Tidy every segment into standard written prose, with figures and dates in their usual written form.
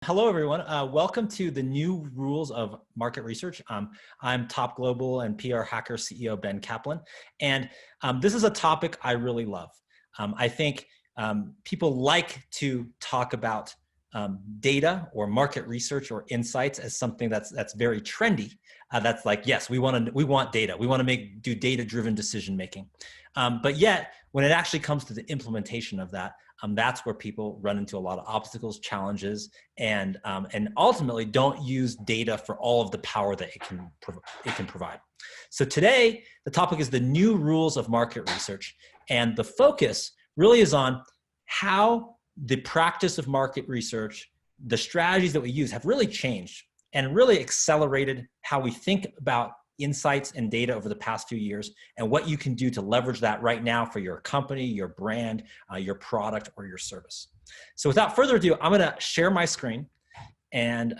Hello, everyone. Welcome to the new rules of market research. I'm Top Global and PR Hacker CEO Ben Kaplan, and this is a topic I really love. I think people like to talk about data or market research or insights as something that's very trendy. That's like, yes, we want data. We want to do data-driven decision making. But yet, when it actually comes to the implementation of that, that's where people run into a lot of obstacles, challenges, and ultimately don't use data for all of the power that it can provide. So today, the topic is the new rules of market research, and the focus really is on how the practice of market research, the strategies that we use have really changed and really accelerated how we think about insights and data over the past few years, and what you can do to leverage that right now for your company, your brand, your product, or your service. So without further ado, I'm going to share my screen, and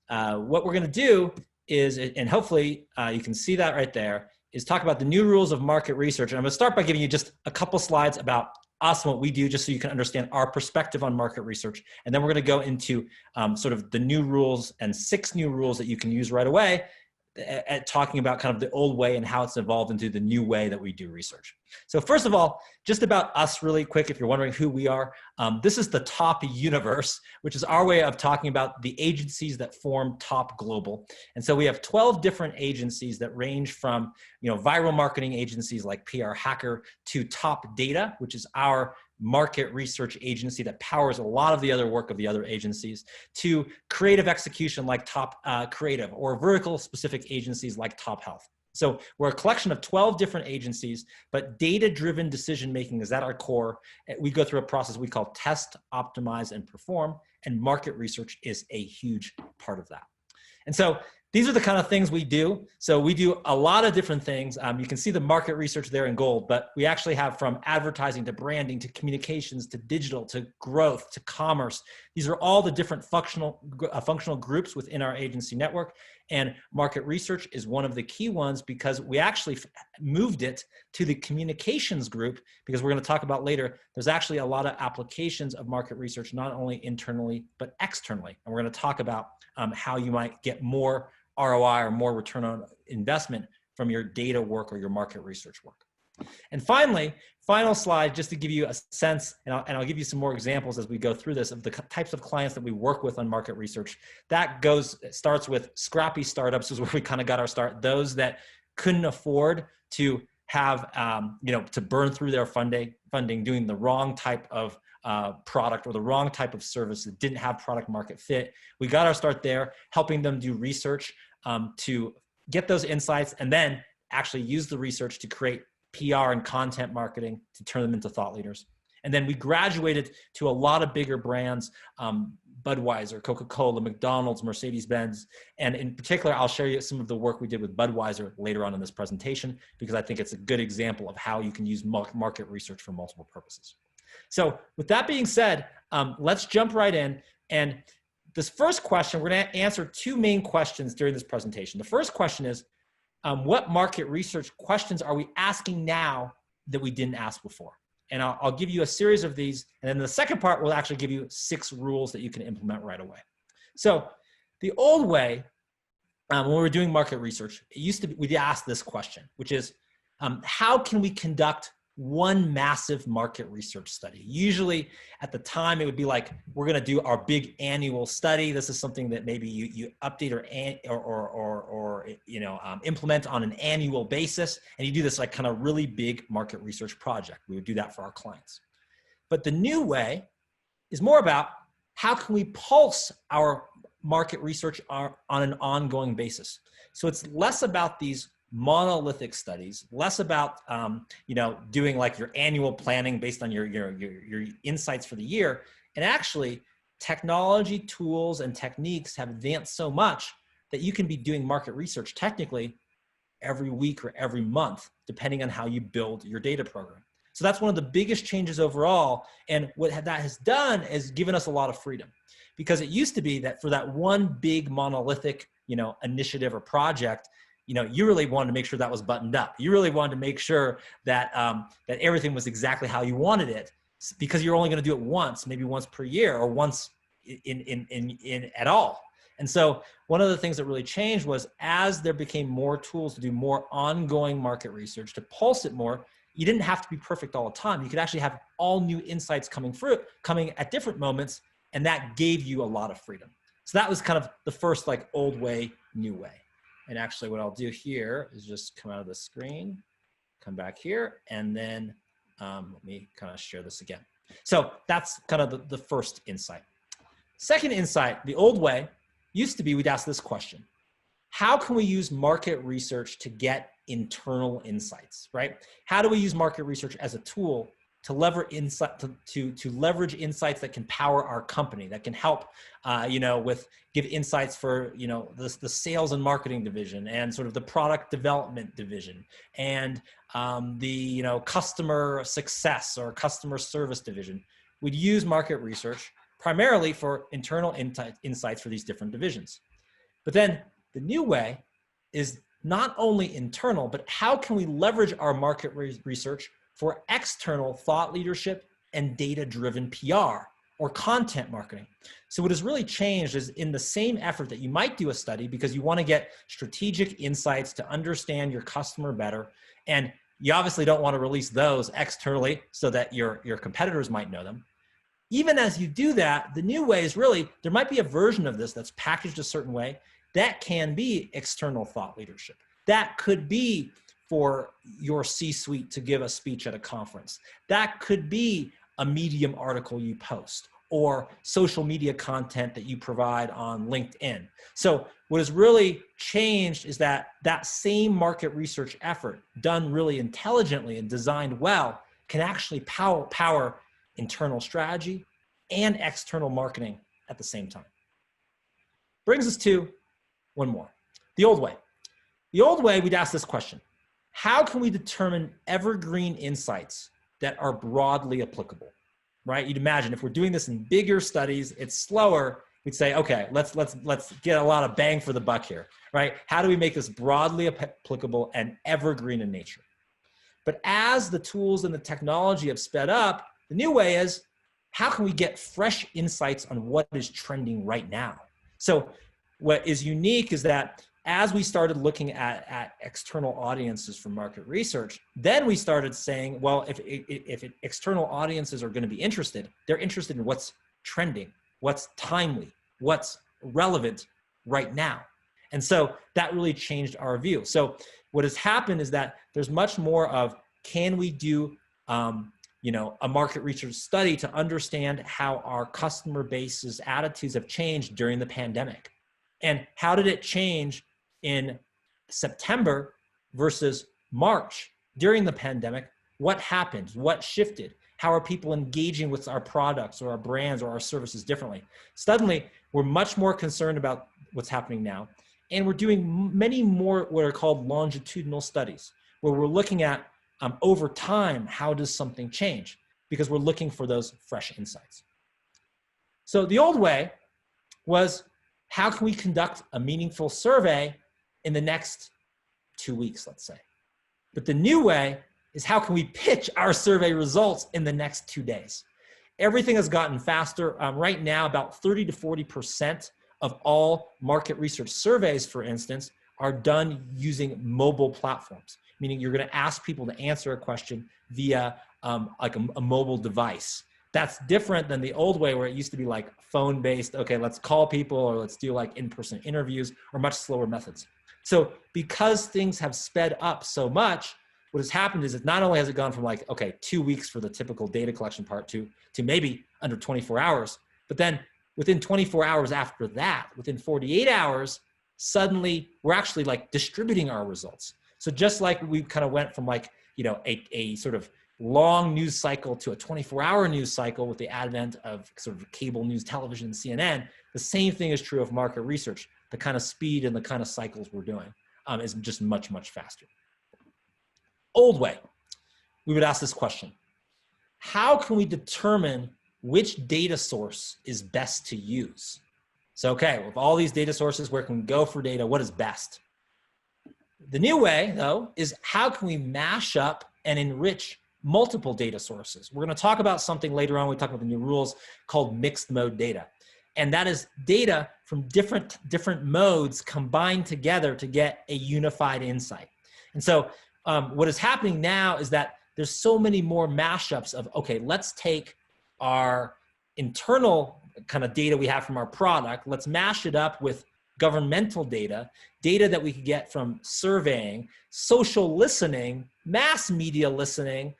what we're going to do is, and hopefully you can see that right there, is talk about the new rules of market research. And I'm going to start by giving you just a couple slides about us and what we do, just so you can understand our perspective on market research. And then we're going to go into sort of the new rules and 6 new rules that you can use right away at talking about kind of the old way and how it's evolved into the new way that we do research. So first of all, just about us really quick, if you're wondering who we are, this is the Top Universe, which is our way of talking about the agencies that form Top Global. And so we have 12 different agencies that range from, viral marketing agencies like PR Hacker to Top Data, which is our market research agency that powers a lot of the other work of the other agencies, to creative execution like Top Creative, or vertical specific agencies like Top Health. So we're a collection of 12 different agencies, but data-driven decision-making is at our core. We go through a process we call test, optimize, and perform, and market research is a huge part of that. And so these are the kind of things we do. So we do a lot of different things. You can see the market research there in gold, but we actually have from advertising to branding to communications to digital to growth to commerce. These are all the different functional groups within our agency network. And market research is one of the key ones because we actually moved it to the communications group, because we're going to talk about later, there's actually a lot of applications of market research, not only internally, but externally. And we're going to talk about how you might get more ROI or more return on investment from your data work or your market research work. And finally, final slide, just to give you a sense, and I'll give you some more examples as we go through this, of the types of clients that we work with on market research. Starts with scrappy startups, is where we kind of got our start. Those that couldn't afford to have, to burn through their funding, doing the wrong type of product or the wrong type of service that didn't have product market fit. We got our start there, helping them do research to get those insights, and then actually use the research to create PR and content marketing to turn them into thought leaders. And then we graduated to a lot of bigger brands, Budweiser, Coca-Cola, McDonald's, Mercedes-Benz. And in particular, I'll share you some of the work we did with Budweiser later on in this presentation, because I think it's a good example of how you can use market research for multiple purposes. So with that being said, let's jump right in. And this first question, we're going to answer 2 main questions during this presentation. The first question is, what market research questions are we asking now that we didn't ask before? And I'll give you a series of these. And then the second part will actually give you 6 rules that you can implement right away. So the old way, when we were doing market research, it used to be, we'd ask this question, which is, how can we conduct one massive market research study? Usually at the time, it would be like, we're going to do our big annual study. This is something that maybe you update or implement on an annual basis. And you do this like kind of really big market research project. We would do that for our clients. But the new way is more about how can we pulse our market research on an ongoing basis. So it's less about these monolithic studies, less about doing like your annual planning based on your insights for the year. And actually, technology tools and techniques have advanced so much that you can be doing market research technically every week or every month, depending on how you build your data program. So that's one of the biggest changes overall. And what that has done is given us a lot of freedom, because it used to be that for that one big monolithic initiative or project, you really wanted to make sure that was buttoned up. You really wanted to make sure that that everything was exactly how you wanted it. because you're only going to do it once, maybe once per year or once in at all. And so one of the things that really changed was as there became more tools to do more ongoing market research, to pulse it more, you didn't have to be perfect all the time. You could actually have all new insights coming at different moments, and that gave you a lot of freedom. So that was kind of the first like old way, new way. And actually what I'll do here is just come out of the screen, come back here, and then let me kind of share this again. So that's kind of the first insight. Second insight, the old way used to be we'd ask this question: how can we use market research to get internal insights, right? How do we use market research as a tool to leverage insights that can power our company, that can help, give insights for, the sales and marketing division and sort of the product development division and the, customer success or customer service division. We'd use market research primarily for internal insights for these different divisions. But then the new way is not only internal, but how can we leverage our market research for external thought leadership and data-driven PR or content marketing. So what has really changed is in the same effort that you might do a study because you want to get strategic insights to understand your customer better, and you obviously don't want to release those externally so that your competitors might know them. Even as you do that, the new way is really, there might be a version of this that's packaged a certain way that can be external thought leadership. That could be for your C-suite to give a speech at a conference. That could be a Medium article you post or social media content that you provide on LinkedIn. So what has really changed is that that same market research effort done really intelligently and designed well can actually power internal strategy and external marketing at the same time. Brings us to one more, the old way. The old way, we'd ask this question: how can we determine evergreen insights that are broadly applicable, right? You'd imagine if we're doing this in bigger studies, it's slower. We'd say, okay, let's get a lot of bang for the buck here, right? How do we make this broadly applicable and evergreen in nature? But as the tools and the technology have sped up, the new way is, how can we get fresh insights on what is trending right now? So what is unique is that as we started looking at external audiences for market research, then we started saying, well, if external audiences are going to be interested, they're interested in what's trending, what's timely, what's relevant right now. And so that really changed our view. So what has happened is that there's much more of, can we do a market research study to understand how our customer base's attitudes have changed during the pandemic? And how did it change in September versus March during the pandemic? What happened? What shifted? How are people engaging with our products or our brands or our services differently? Suddenly, we're much more concerned about what's happening now. And we're doing many more what are called longitudinal studies, where we're looking at over time, how does something change? Because we're looking for those fresh insights. So the old way was, how can we conduct a meaningful survey in the next 2 weeks, let's say? But the new way is, how can we pitch our survey results in the next 2 days? Everything has gotten faster. Right now, about 30 to 40% of all market research surveys, for instance, are done using mobile platforms, meaning you're going to ask people to answer a question via like a mobile device. That's different than the old way where it used to be like phone-based, okay, let's call people or let's do like in-person interviews, or much slower methods. So because things have sped up so much, what has happened is that not only has it gone from like, okay, 2 weeks for the typical data collection part to maybe under 24 hours, but then within 24 hours after that, within 48 hours, suddenly we're actually like distributing our results. So just like we kind of went from like, a sort of long news cycle to a 24-hour news cycle with the advent of sort of cable news, television, CNN, the same thing is true of market research. The kind of speed and the kind of cycles we're doing is just much, much faster. Old way, we would ask this question: how can we determine which data source is best to use? So, okay, with all these data sources, where can we go for data? What is best? The new way, though, is how can we mash up and enrich multiple data sources. We're going to talk about something later on. We talk about the new rules called mixed mode data. And that is data from different modes combined together to get a unified insight. And so what is happening now is that there's so many more mashups of, okay, let's take our internal kind of data we have from our product, let's mash it up with governmental data, data that we could get from surveying, social listening, mass media listening,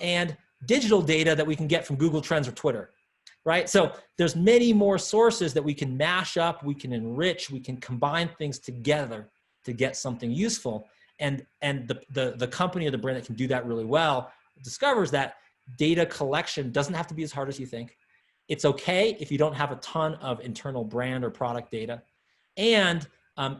and digital data that we can get from Google Trends or Twitter, right? So there's many more sources that we can mash up, we can enrich, we can combine things together to get something useful. And the company or the brand that can do that really well discovers that data collection doesn't have to be as hard as you think. It's okay if you don't have a ton of internal brand or product data. And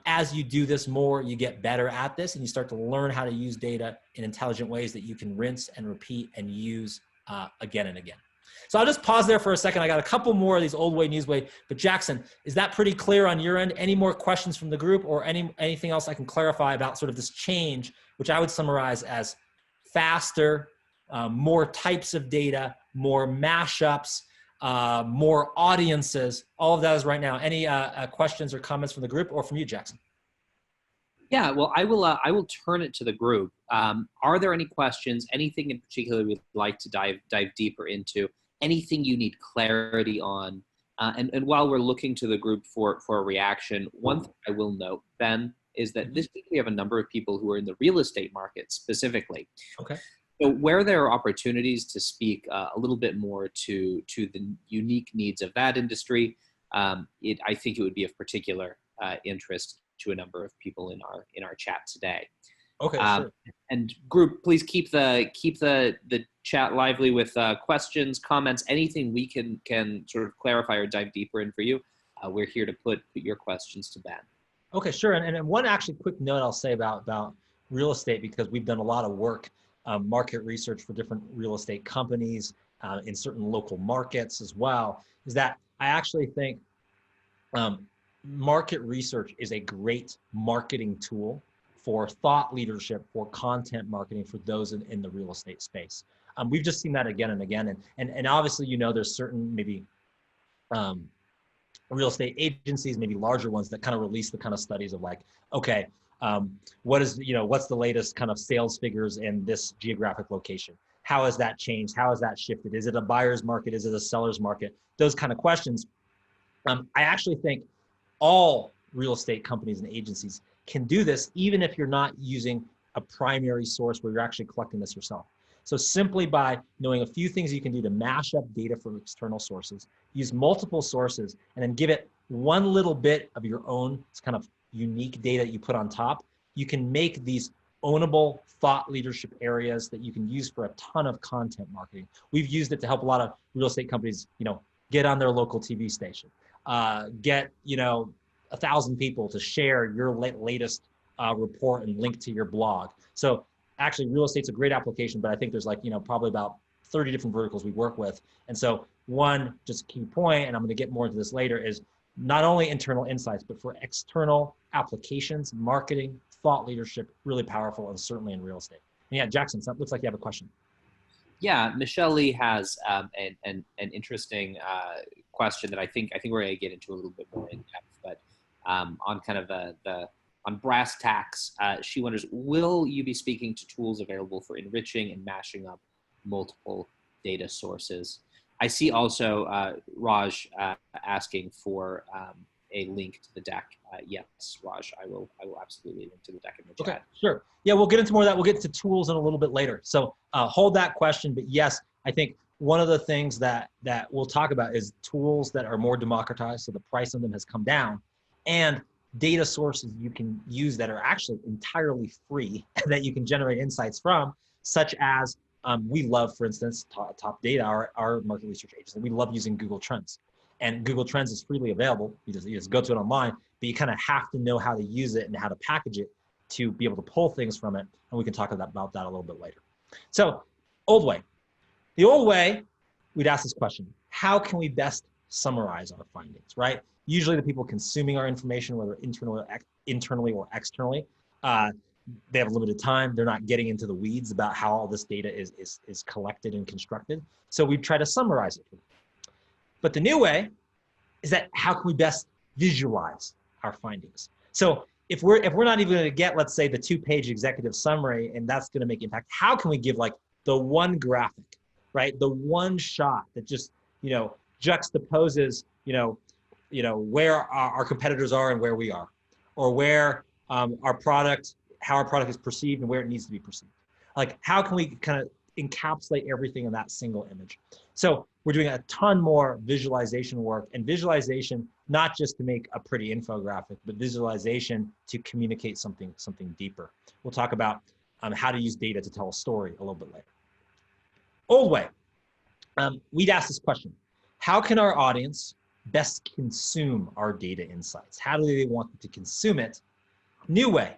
as you do this more, you get better at this and you start to learn how to use data in intelligent ways that you can rinse and repeat and use again and again. So I'll just pause there for a second. I got a couple more of these old way, news way, but Jackson, is that pretty clear on your end? Any more questions from the group or anything else I can clarify about sort of this change, which I would summarize as faster, more types of data, more mashups, more audiences, all of that is right now. Any questions or comments from the group or from you, Jackson? Yeah, well, I will turn it to the group. Are there any questions, anything in particular we'd like to dive deeper into, anything you need clarity on? And while we're looking to the group for a reaction, one thing I will note, Ben, is that this week we have a number of people who are in the real estate market specifically. Okay. So where there are opportunities to speak a little bit more to the unique needs of that industry, I think it would be of particular interest to a number of people in our chat today. Okay, sure. And group, please keep the chat lively with questions, comments, anything we can sort of clarify or dive deeper in for you. We're here to put your questions to Ben. Okay, sure. And one actually quick note I'll say about real estate, because we've done a lot of work, market research for different real estate companies in certain local markets as well, is that I actually think market research is a great marketing tool for thought leadership, for content marketing for those in the real estate space. We've just seen that again and again. And obviously, you know, there's certain maybe real estate agencies, maybe larger ones that kind of release the kind of studies of like, okay, what's the latest kind of sales figures in this geographic location? How has that changed? How has that shifted? Is it a buyer's market? Is it a seller's market? Those kind of questions. I actually think all real estate companies and agencies can do this, even if you're not using a primary source where you're actually collecting this yourself. So simply by knowing a few things you can do to mash up data from external sources, use multiple sources, and then give it one little bit of your own kind of unique data that you put on top, you can make these ownable thought leadership areas that you can use for a ton of content marketing. We've used it to help a lot of real estate companies, get on their local TV station, get, 1,000 people to share your latest report and link to your blog. So actually real estate's a great application, but I think there's probably about 30 different verticals we work with. And so one just key point, and I'm going to get more into this later, is not only internal insights, but for external applications, marketing, thought leadership, really powerful, and certainly in real estate. And yeah, Jackson, so it looks like you have a question. Yeah, Michelle Lee has an interesting question that I think we're going to get into a little bit more in depth, but on kind of on brass tacks, she wonders, will you be speaking to tools available for enriching and mashing up multiple data sources? I see also Raj asking for a link to the deck. Yes, Raj, I will absolutely link to the deck in the chat. Okay, sure. Yeah, we'll get into more of that. We'll get into tools in a little bit later. So hold that question, but yes, I think one of the things that we'll talk about is tools that are more democratized, so the price of them has come down, and data sources you can use that are actually entirely free that you can generate insights from, such as we love, for instance, Top Data, our market research agency. We love using Google Trends, and Google Trends is freely available. You just go to it online, but you kind of have to know how to use it and how to package it to be able to pull things from it. And we can talk about that a little bit later. So old way. The old way, we'd ask this question: how can we best summarize our findings, right? Usually the people consuming our information, whether internally or externally, they have limited time. They're not getting into the weeds about how all this data is collected and constructed. So we try to summarize it. But the new way is that how can we best visualize our findings? So if we're not even going to get, let's say, the 2-page executive summary, and that's going to make impact, how can we give like the one graphic, right? The one shot that just, juxtaposes, where our competitors are and where we are, or where how our product is perceived and where it needs to be perceived. Like, how can we kind of encapsulate everything in that single image? So we're doing a ton more visualization work, and visualization, not just to make a pretty infographic, but visualization to communicate something deeper. We'll talk about how to use data to tell a story a little bit later. Old way, we'd ask this question: how can our audience best consume our data insights? How do they want to consume it? New way,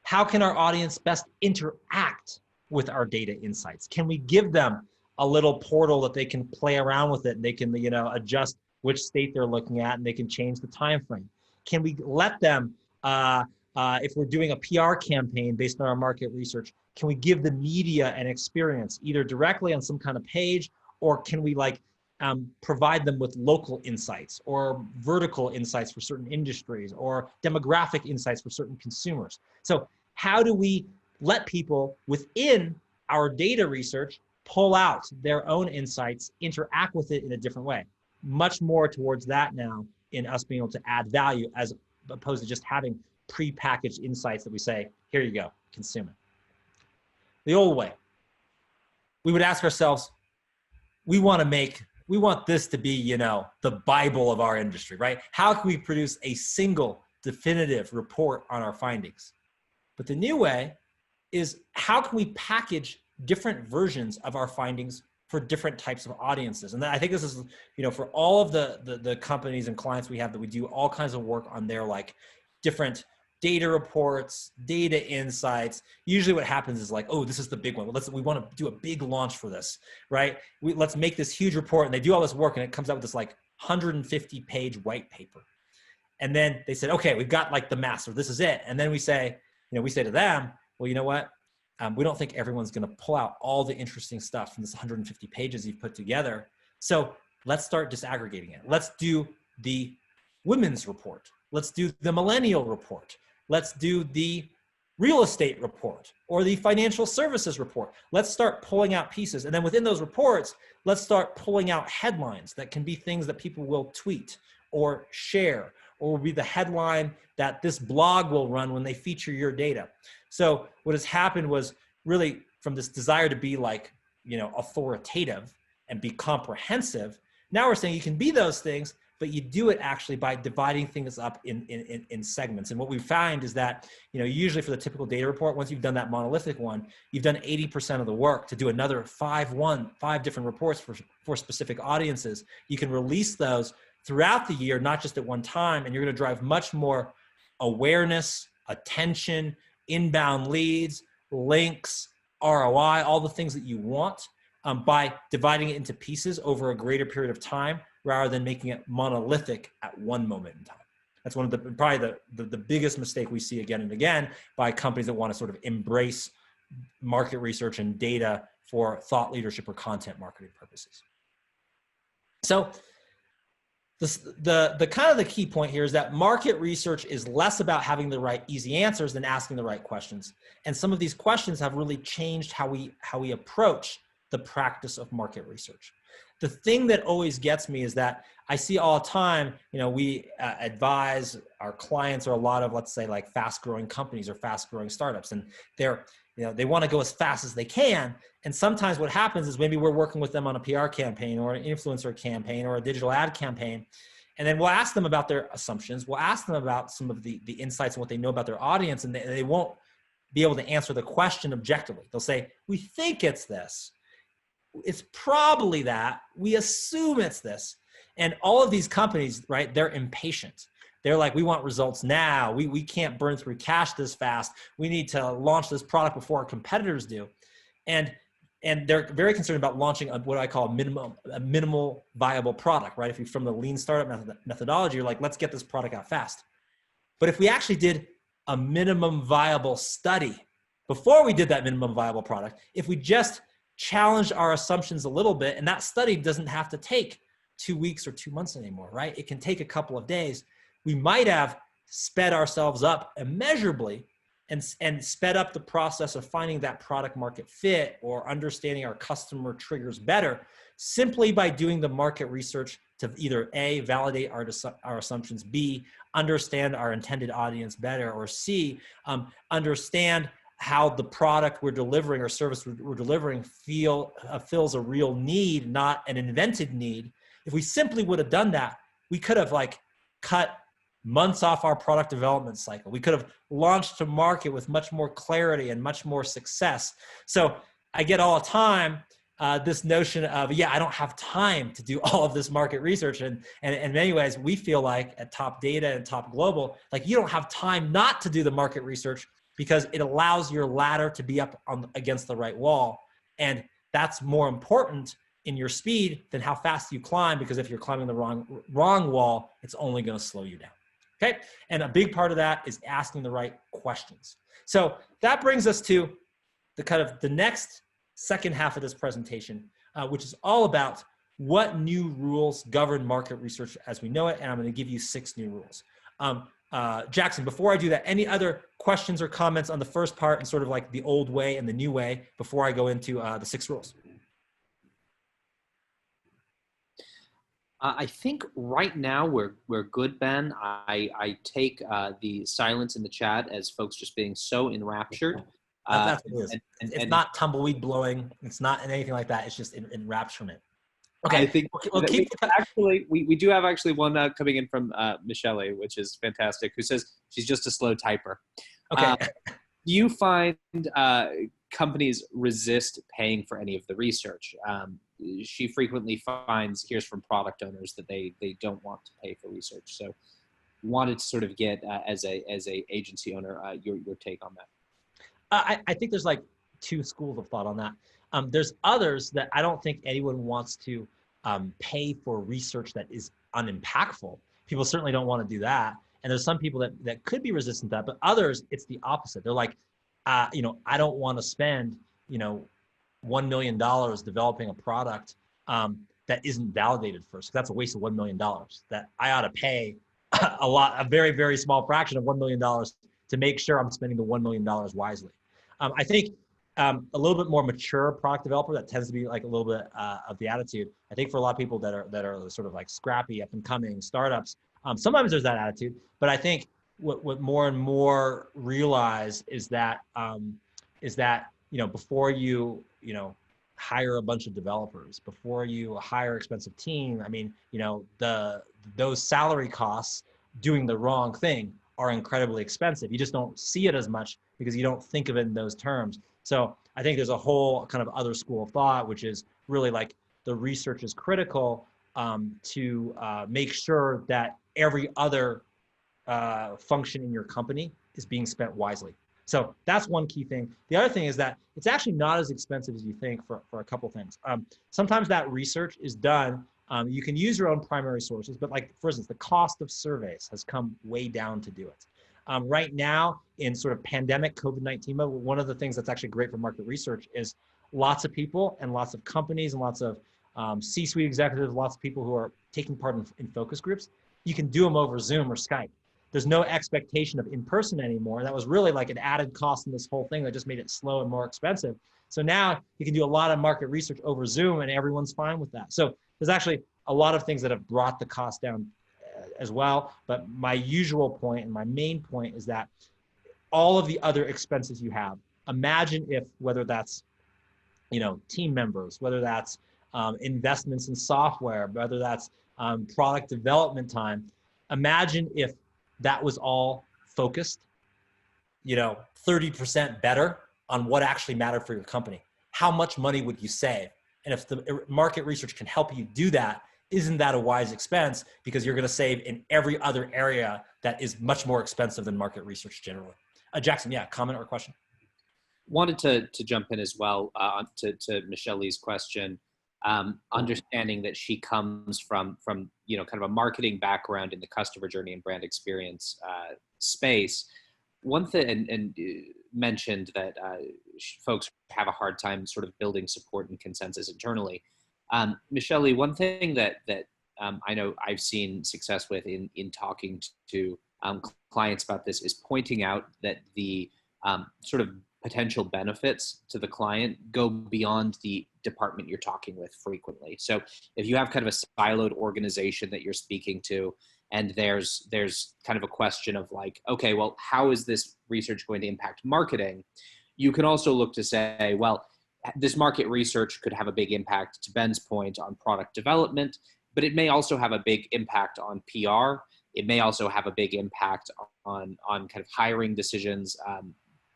how can our audience best interact with our data insights? Can we give them a little portal that they can play around with it, and they can, adjust which state they're looking at, and they can change the time frame? Can we let them, if we're doing a PR campaign based on our market research, can we give the media an experience either directly on some kind of page, or can we provide them with local insights or vertical insights for certain industries, or demographic insights for certain consumers? So how do we let people within our data research pull out their own insights, interact with it in a different way? Much more towards that now, in us being able to add value, as opposed to just having pre-packaged insights that we say, here you go, consume it. The old way, we would ask ourselves, we want this to be, the Bible of our industry, right? How can we produce a single definitive report on our findings? But the new way is, how can we package different versions of our findings for different types of audiences? And I think this is, for all of the companies and clients we have, that we do all kinds of work on their different data reports, data insights. Usually what happens is oh, this is the big one. We want to do a big launch for this, right? Let's make this huge report, and they do all this work, and it comes out with this 150-page white paper. And then they said, okay, we've got the master, this is it. And then we say to them, well, you know what? We don't think everyone's going to pull out all the interesting stuff from this 150 pages you've put together. So let's start disaggregating it. Let's do the women's report. Let's do the millennial report. Let's do the real estate report or the financial services report. Let's start pulling out pieces. And then within those reports, let's start pulling out headlines that can be things that people will tweet or share, or will be the headline that this blog will run when they feature your data. So what has happened was, really, from this desire to be authoritative and be comprehensive, now we're saying you can be those things, but you do it actually by dividing things up in segments. And what we find is that, usually for the typical data report, once you've done that monolithic one, you've done 80% of the work to do another 5 different reports for specific audiences. You can release those throughout the year, not just at one time, and you're going to drive much more awareness, attention, inbound leads, links, ROI, all the things that you want, by dividing it into pieces over a greater period of time, rather than making it monolithic at one moment in time. That's one of probably the biggest mistake we see again and again by companies that want to sort of embrace market research and data for thought leadership or content marketing purposes. So the kind of the key point here is that market research is less about having the right easy answers than asking the right questions. And some of these questions have really changed how we approach the practice of market research. The thing that always gets me is that I see all the time, we advise our clients, or a lot of, let's say, fast growing companies or fast growing startups, and they want to go as fast as they can. And sometimes what happens is, maybe we're working with them on a PR campaign or an influencer campaign or a digital ad campaign. And then we'll ask them about their assumptions. We'll ask them about some of the insights and what they know about their audience. And they won't be able to answer the question objectively. They'll say, we think it's this. It's probably that. We assume it's this. And all of these companies, right, they're impatient. They're like, we want results now. We can't burn through cash this fast. We need to launch this product before our competitors do. And they're very concerned about launching what I call a minimal viable product, right? If you're from the lean startup methodology, you're like, let's get this product out fast. But if we actually did a minimum viable study before we did that minimum viable product, if we just challenged our assumptions a little bit, and that study doesn't have to take 2 weeks or 2 months anymore, right? It can take a couple of days. We might have sped ourselves up immeasurably and sped up the process of finding that product market fit or understanding our customer triggers better simply by doing the market research to either A, validate our assumptions, B, understand our intended audience better, or C, understand how the product we're delivering or service we're delivering fills a real need, not an invented need. If we simply would have done that, we could have like cut months off our product development cycle. We could have launched to market with much more clarity and much more success. So I get all the time this notion of, yeah, I don't have time to do all of this market research. And in many ways, we feel like at Top Data and Top Global, like you don't have time not to do the market research because it allows your ladder to be up against the right wall. And that's more important in your speed than how fast you climb, because if you're climbing the wrong wall, it's only going to slow you down. Okay. And a big part of that is asking the right questions. So that brings us to the kind of the next second half of this presentation, which is all about what new rules govern market research as we know it. And I'm going to give you 6 new rules. Jackson, before I do that, any other questions or comments on the first part and sort of like the old way and the new way before I go into the 6 rules? I think right now we're good, Ben. I take the silence in the chat as folks just being so enraptured. That's what it is. It's not tumbleweed blowing. It's not anything like that. It's just enrapturement. Okay. I think we do have actually one coming in from Michelle, which is fantastic, who says she's just a slow typer. Okay. Do you find companies resist paying for any of the research? She frequently hears from product owners that they don't want to pay for research. So wanted to sort of get, as a agency owner, your take on that. I think there's like 2 schools of thought on that. There's others that I don't think anyone wants to pay for research that is unimpactful. People certainly don't want to do that. And there's some people that could be resistant to that, but others, it's the opposite. They're like, I don't want to spend, $1 million developing a product that isn't validated first. That's a waste of $1 million. That I ought to pay a very, very small fraction of $1 million to make sure I'm spending the $1 million wisely. I think a little bit more mature product developer, that tends to be like a little bit of the attitude. I think for a lot of people that are sort of like scrappy, up and coming startups, sometimes there's that attitude. But I think what more and more realize is that before you hire a bunch of developers, before you hire expensive team, I mean, those salary costs doing the wrong thing are incredibly expensive. You just don't see it as much because you don't think of it in those terms. So I think there's a whole kind of other school of thought, which is really like the research is critical to make sure that every other function in your company is being spent wisely. So that's one key thing. The other thing is that it's actually not as expensive as you think for a couple things. Sometimes that research is done. You can use your own primary sources, but like, for instance, the cost of surveys has come way down to do it. Right now, in sort of pandemic COVID-19 mode, one of the things that's actually great for market research is lots of people and lots of companies and lots of C-suite executives, lots of people who are taking part in focus groups. You can do them over Zoom or Skype. There's no expectation of in-person anymore. And that was really like an added cost in this whole thing that just made it slow and more expensive. So now you can do a lot of market research over Zoom and everyone's fine with that. So there's actually a lot of things that have brought the cost down as well. But my usual point and my main point is that all of the other expenses you have, imagine if, whether that's, team members, whether that's investments in software, whether that's product development time, imagine if that was all focused, 30% better on what actually mattered for your company. How much money would you save? And if the market research can help you do that, isn't that a wise expense? Because you're going to save in every other area that is much more expensive than market research generally. Jackson, yeah, comment or question? Wanted to jump in as well to Michelle Lee's question. Understanding that she comes from kind of a marketing background in the customer journey and brand experience space, one thing, and mentioned that folks have a hard time sort of building support and consensus internally. Michelle, one thing that I know I've seen success with in talking to clients about this is pointing out that the sort of potential benefits to the client go beyond the department you're talking with frequently. So if you have kind of a siloed organization that you're speaking to, and there's kind of a question of like, okay, well, how is this research going to impact marketing? You can also look to say, well, this market research could have a big impact, to Ben's point, on product development, but it may also have a big impact on PR. It may also have a big impact on kind of hiring decisions.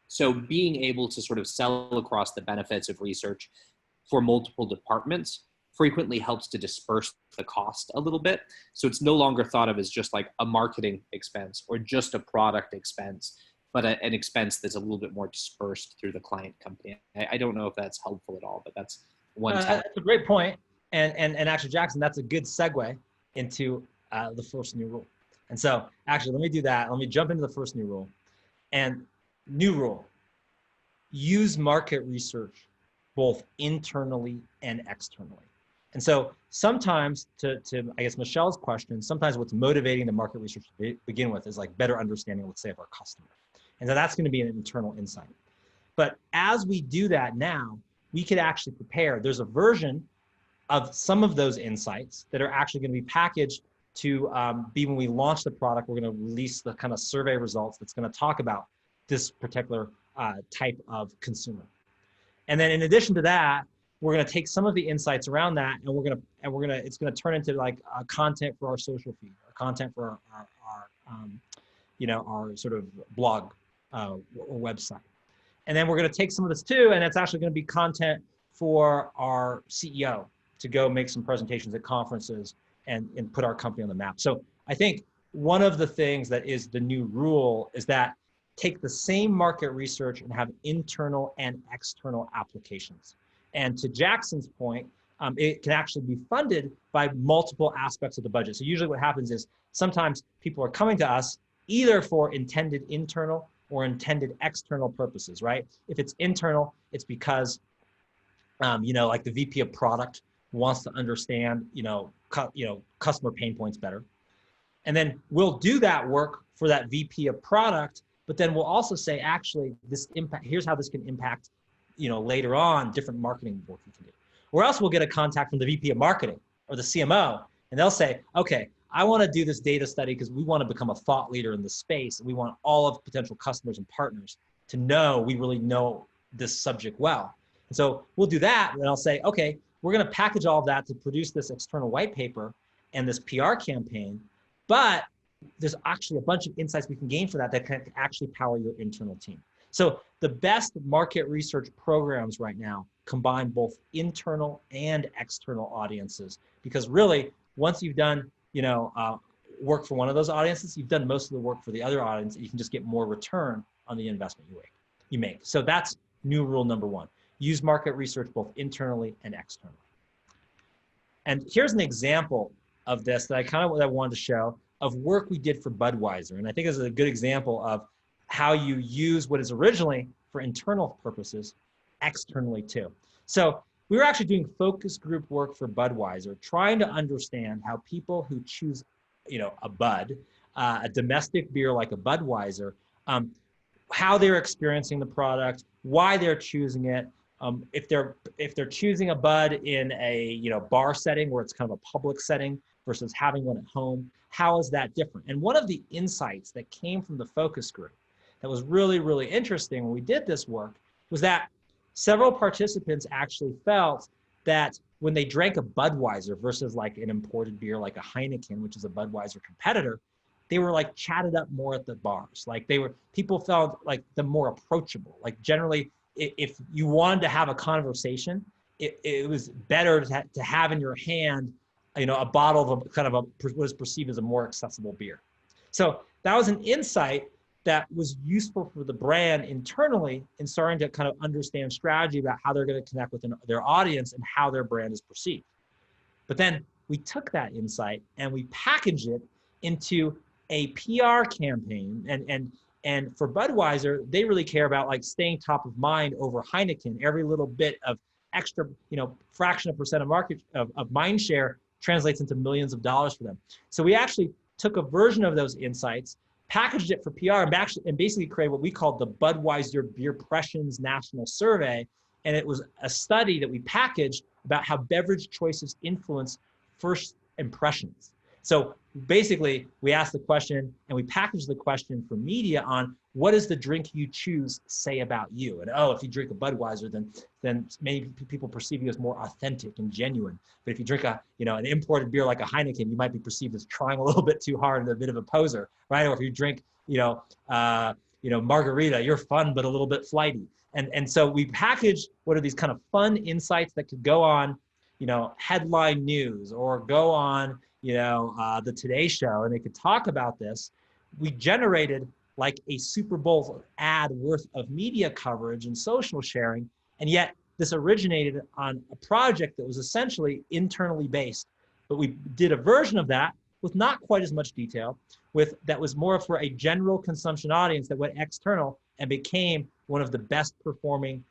So being able to sort of sell across the benefits of research for multiple departments frequently helps to disperse the cost a little bit. So it's no longer thought of as just like a marketing expense or just a product expense, but an expense that's a little bit more dispersed through the client company. I don't know if that's helpful at all, but that's one. That's a great point. And actually, Jackson, that's a good segue into the first new rule. And so actually, let me do that. Let me jump into the first new rule. And new rule, use market research both internally and externally. And so sometimes, to I guess Michelle's question, sometimes what's motivating the market research to begin with is like better understanding, let's say, of our customer. And so that's going to be an internal insight. But as we do that now, we could actually prepare. There's a version of some of those insights that are actually going to be packaged to be when we launch the product, we're going to release the kind of survey results that's going to talk about this particular type of consumer. And then in addition to that, we're going to take some of the insights around that, and it's going to turn into like content for our social feed, or content for our sort of blog or website. And then we're going to take some of this too, and it's actually going to be content for our CEO to go make some presentations at conferences and put our company on the map. So I think one of the things that is the new rule is that take the same market research and have internal and external applications. And to Jackson's point, it can actually be funded by multiple aspects of the budget. So usually what happens is sometimes people are coming to us either for intended internal or intended external purposes, right? If it's internal, it's because, like the VP of product wants to understand, customer pain points better. And then we'll do that work for that VP of product, but then we'll also say, actually, here's how this can impact, later on, different marketing work we can do. Or else we'll get a contact from the VP of marketing or the CMO, and they'll say, okay, I want to do this data study because we want to become a thought leader in the space. We want all of potential customers and partners to know we really know this subject well. And so we'll do that, and I'll say, okay, we're going to package all of that to produce this external white paper and this PR campaign, but there's actually a bunch of insights we can gain for that can actually power your internal team. So the best market research programs right now combine both internal and external audiences, because really, once you've done work for one of those audiences, you've done most of the work for the other audience, and you can just get more return on the investment you make. So that's new rule number one. Use market research both internally and externally. And here's an example of this that I wanted to show of work we did for Budweiser. And I think this is a good example of how you use what is originally for internal purposes externally too. So we were actually doing focus group work for Budweiser, trying to understand how people who choose, a Bud, a domestic beer like a Budweiser, how they're experiencing the product, why they're choosing it. If they're choosing a Bud in a bar setting where it's kind of a public setting versus having one at home, how is that different? And one of the insights that came from the focus group that was really, really interesting when we did this work was that several participants actually felt that when they drank a Budweiser versus like an imported beer like a Heineken, which is a Budweiser competitor, they were like chatted up more at the bars. Like people felt like them more approachable. Like generally, if you wanted to have a conversation, it was better to have in your hand, a bottle of what is perceived as a more accessible beer. So that was an insight that was useful for the brand internally in starting to kind of understand strategy about how they're going to connect with their audience and how their brand is perceived. But then we took that insight and we packaged it into a PR campaign. And And for Budweiser, they really care about like staying top of mind over Heineken. Every little bit of extra, fraction of percent of market of mind share translates into millions of dollars for them. So we actually took a version of those insights, packaged it for PR, and basically created what we called the Budweiser Beer Impressions National Survey. And it was a study that we packaged about how beverage choices influence first impressions. So basically, we asked the question and we packaged the question for media on what does the drink you choose say about you? And if you drink a Budweiser, then maybe people perceive you as more authentic and genuine. But if you drink an imported beer like a Heineken, you might be perceived as trying a little bit too hard and a bit of a poser, right? Or if you drink, margarita, you're fun but a little bit flighty. And so we packaged what are these kind of fun insights that could go on, headline news or go on, the Today Show, and they could talk about this. We generated like a Super Bowl ad worth of media coverage and social sharing. And yet this originated on a project that was essentially internally based, but we did a version of that with not quite as much detail, that was more for a general consumption audience that went external and became one of the best performing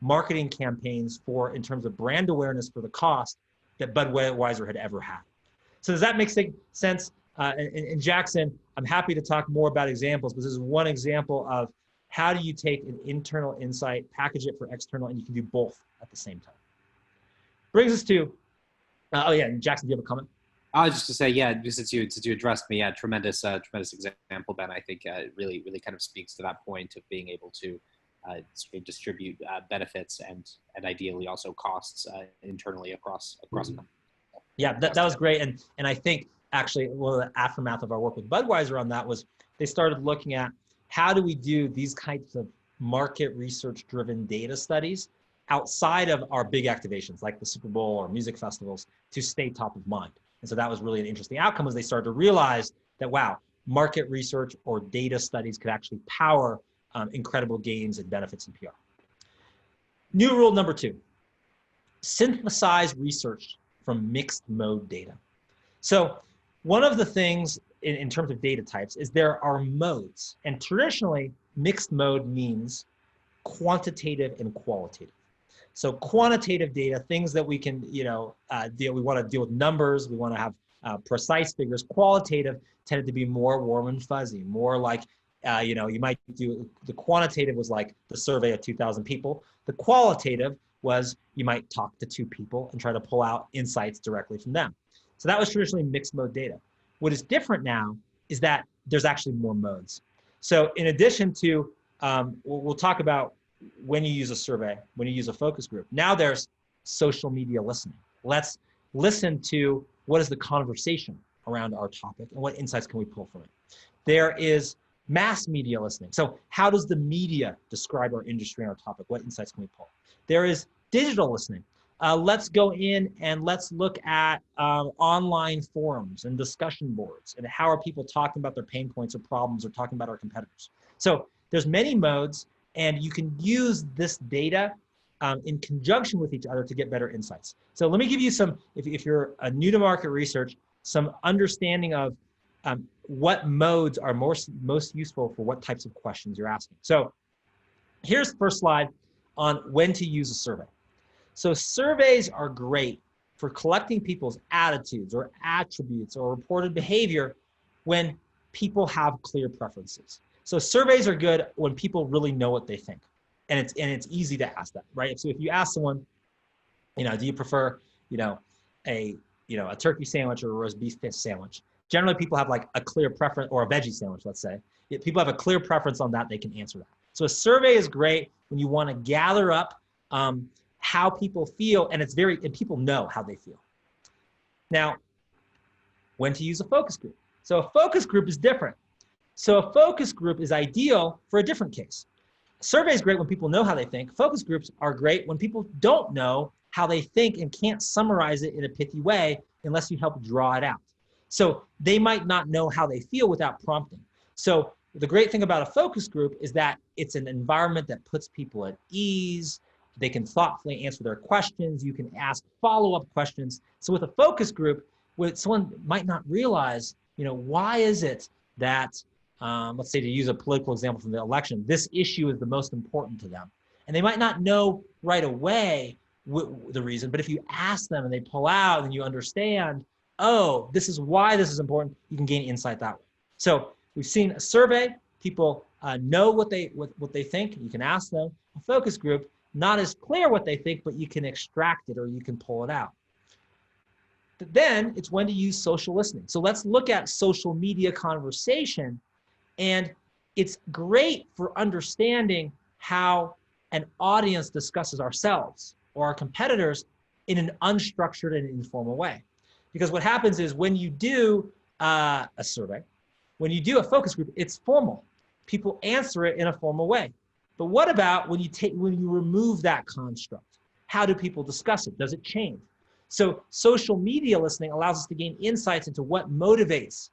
marketing campaigns in terms of brand awareness for the cost that Budweiser had ever had. So does that make sense? And Jackson, I'm happy to talk more about examples, but this is one example of how do you take an internal insight, package it for external, and you can do both at the same time. Brings us to, Jackson, do you have a comment? I was just to say, since you addressed me, tremendous example, Ben. I think really kind of speaks to that point of being able to sort of distribute benefits and ideally also costs internally across. Yeah, that was great, and I think actually one of the aftermath of our work with Budweiser on that was they started looking at how do we do these kinds of market research-driven data studies outside of our big activations like the Super Bowl or music festivals to stay top of mind. And so that was really an interesting outcome as they started to realize that, wow, market research or data studies could actually power incredible gains and benefits in PR. New rule number 2, synthesize research from mixed mode data. So one of the things in terms of data types is there are modes. And traditionally, mixed mode means quantitative and qualitative. So quantitative data, things that we can, we want to deal with numbers, we want to have precise figures. Qualitative tended to be more warm and fuzzy, more like, you might do, the quantitative was like the survey of 2,000 people. The qualitative was you might talk to 2 people and try to pull out insights directly from them. So that was traditionally mixed mode data. What is different now is that there's actually more modes. So in addition to, we'll talk about when you use a survey, when you use a focus group. Now there's social media listening. Let's listen to what is the conversation around our topic and what insights can we pull from it. There is mass media listening. So how does the media describe our industry and our topic? What insights can we pull? There is digital listening. Let's go in and let's look at online forums and discussion boards and how are people talking about their pain points or problems or talking about our competitors. So there's many modes, and you can use this data in conjunction with each other to get better insights. So let me give you some, if you're new to market research, some understanding of what modes are most useful for what types of questions you're asking. So here's the first slide on when to use a survey. So surveys are great for collecting people's attitudes or attributes or reported behavior when people have clear preferences. So surveys are good when people really know what they think, and it's easy to ask that, right? So if you ask someone, do you prefer, a turkey sandwich or a roast beef sandwich? Generally, people have like a clear preference, or a veggie sandwich, let's say. If people have a clear preference on that, they can answer that. So a survey is great when you want to gather up how people feel, and people know how they feel. Now, when to use a focus group? So a focus group is different. So a focus group is ideal for a different case. A survey is great when people know how they think. Focus groups are great when people don't know how they think and can't summarize it in a pithy way unless you help draw it out. So they might not know how they feel without prompting. So the great thing about a focus group is that it's an environment that puts people at ease. They can thoughtfully answer their questions. You can ask follow-up questions. So with a focus group, what someone might not realize why is it that, let's say to use a political example from the election, this issue is the most important to them? And they might not know right away the reason, but if you ask them and they pull out and you understand, oh, this is why this is important, you can gain insight that way. So we've seen a survey, people know what they think, you can ask them. A focus group, not as clear what they think, but you can extract it or you can pull it out. But then it's when to use social listening. So let's look at social media conversation. And it's great for understanding how an audience discusses ourselves or our competitors in an unstructured and informal way. Because what happens is when you do a survey, when you do a focus group, it's formal. People answer it in a formal way. But what about when you remove that construct? How do people discuss it? Does it change? So social media listening allows us to gain insights into what motivates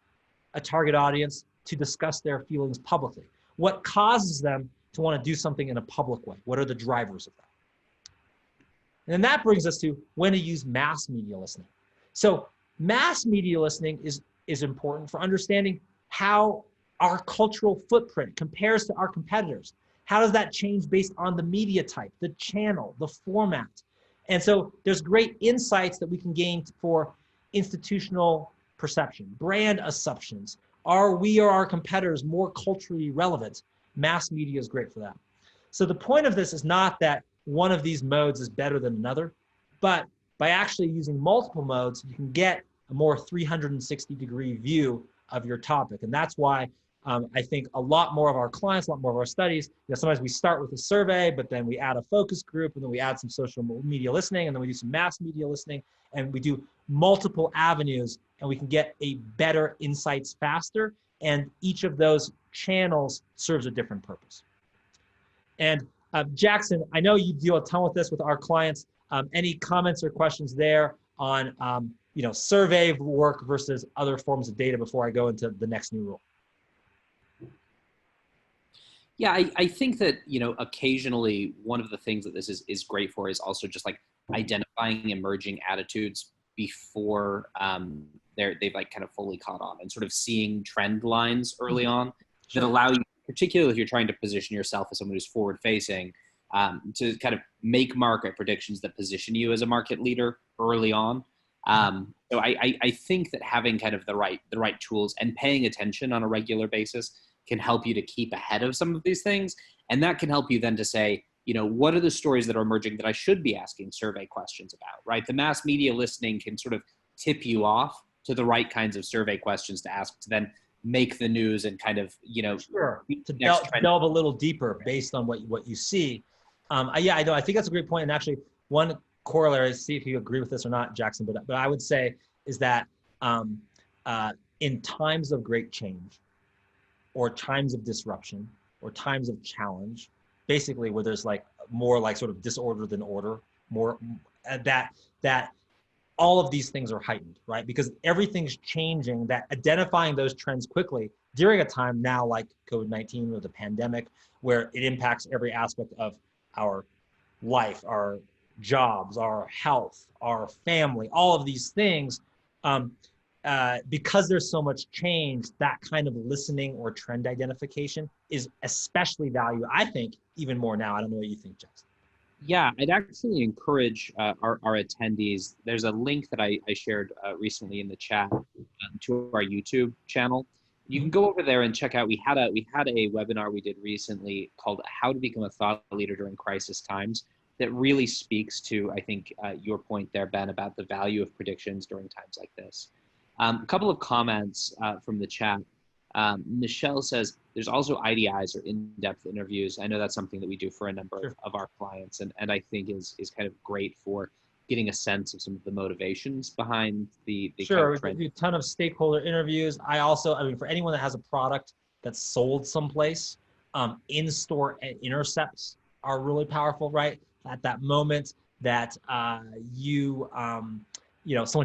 a target audience to discuss their feelings publicly. What causes them to want to do something in a public way? What are the drivers of that? And then that brings us to when to use mass media listening. So mass media listening is important for understanding how our cultural footprint compares to our competitors. How does that change based on the media type, the channel, the format? And so there's great insights that we can gain for institutional perception, brand assumptions. Are we or our competitors more culturally relevant? Mass media is great for that. So the point of this is not that one of these modes is better than another, but by actually using multiple modes, you can get a more 360-degree view of your topic. And that's why I think a lot more of our clients, a lot more of our studies, sometimes we start with a survey, but then we add a focus group, and then we add some social media listening, and then we do some mass media listening, and we do multiple avenues, and we can get a better insights faster. And each of those channels serves a different purpose. And Jackson, I know you deal a ton with this with our clients. Any comments or questions there on survey work versus other forms of data before I go into the next new rule? Yeah, I think that, occasionally one of the things that this is great for is also just like identifying emerging attitudes before they've like kind of fully caught on, and sort of seeing trend lines early on that allow you, particularly if you're trying to position yourself as someone who's forward facing, to kind of make market predictions that position you as a market leader early on. So I think that having kind of the right tools and paying attention on a regular basis can help you to keep ahead of some of these things. And that can help you then to say, what are the stories that are emerging that I should be asking survey questions about, right? The mass media listening can sort of tip you off to the right kinds of survey questions to ask to then make the news and kind of, sure, to delve a little deeper based on what you see. Yeah, I know. I think that's a great point. And actually, one corollary, see if you agree with this or not, Jackson, but I would say is that in times of great change, or times of disruption, or times of challenge, basically where there's like more like sort of disorder than order, more that all of these things are heightened, right? Because everything's changing, that identifying those trends quickly during a time now like COVID-19 or the pandemic, where it impacts every aspect of our life, our jobs, our health, our family, all of these things, because there's so much change, that kind of listening or trend identification is especially valuable, I think, even more now. I don't know what you think, Jackson. Yeah, I'd actually encourage our attendees. There's a link that I shared recently in the chat to our YouTube channel. You can go over there and check out. We had a webinar we did recently called "How to Become a Thought Leader During Crisis Times," that really speaks to, I think, your point there, Ben, about the value of predictions during times like this. A couple of comments from the chat. Michelle says there's also IDIs, or in-depth interviews. I know that's something that we do for a number of our clients, and I think is kind of great for getting a sense of some of the motivations behind the sure. Kind of We do a ton of stakeholder interviews. I mean, for anyone that has a product that's sold someplace, in-store intercepts are really powerful, right? At that moment that someone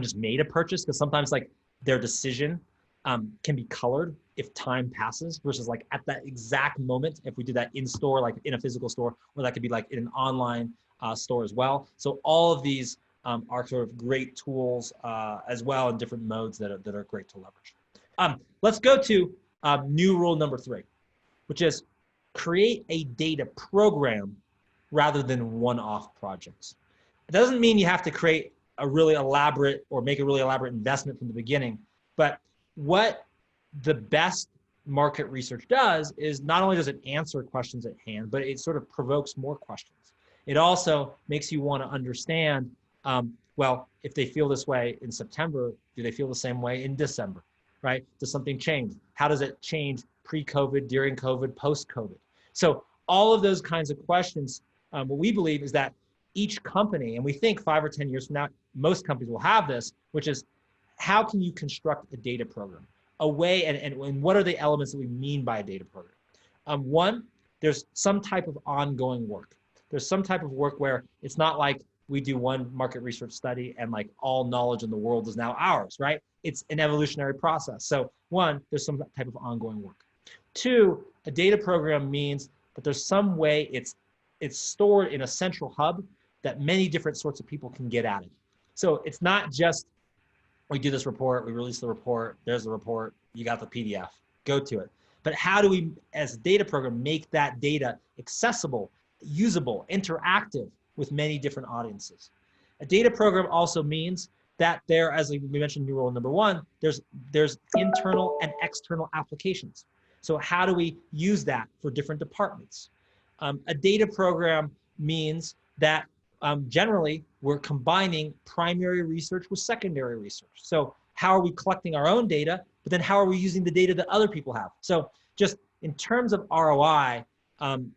just made a purchase, because sometimes like their decision can be colored if time passes versus like at that exact moment, if we do that in store, like in a physical store, or that could be like in an online store as well. So all of these are sort of great tools as well in different modes that are great to leverage. Let's go to new rule number 3, which is create a data program rather than one-off projects. It doesn't mean you have to create a really elaborate or make a really elaborate investment from the beginning, but what the best market research does is not only does it answer questions at hand, but it sort of provokes more questions. It also makes you want to understand, well, if they feel this way in September, do they feel the same way in December, right? Does something change? How does it change pre-COVID, during COVID, post-COVID? So all of those kinds of questions, what we believe is that each company, and we think 5 or 10 years from now, most companies will have this, which is how can you construct a data program? A way, and what are the elements that we mean by a data program? One, there's some type of ongoing work. There's some type of work where it's not like we do one market research study and like all knowledge in the world is now ours, right? It's an evolutionary process. So one, there's some type of ongoing work. 2, a data program means that there's some way it's stored in a central hub that many different sorts of people can get at it. So it's not just we do this report, we release the report, there's the report, you got the PDF, go to it. But how do we, as a data program, make that data accessible, usable, interactive with many different audiences? A data program also means that there, as we mentioned in rule number 1, there's internal and external applications. So how do we use that for different departments? A data program means that generally we're combining primary research with secondary research. So how are we collecting our own data, but then how are we using the data that other people have? So just in terms of ROI, and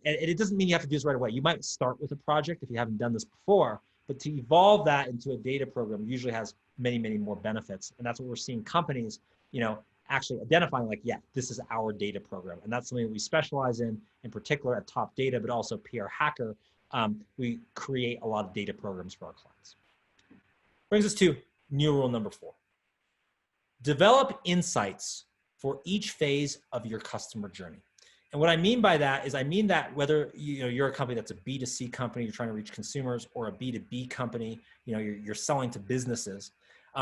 it doesn't mean you have to do this right away. You might start with a project if you haven't done this before, but to evolve that into a data program usually has many, many more benefits. And that's what we're seeing companies, actually identifying like, yeah, this is our data program. And that's something that we specialize in particular at Top Data, but also PR Hacker. We create a lot of data programs for our clients. Brings us to new rule number 4. Develop insights for each phase of your customer journey. And what I mean by that is I mean that whether you're a company that's a B2C company, you're trying to reach consumers, or a B2B company, you're selling to businesses,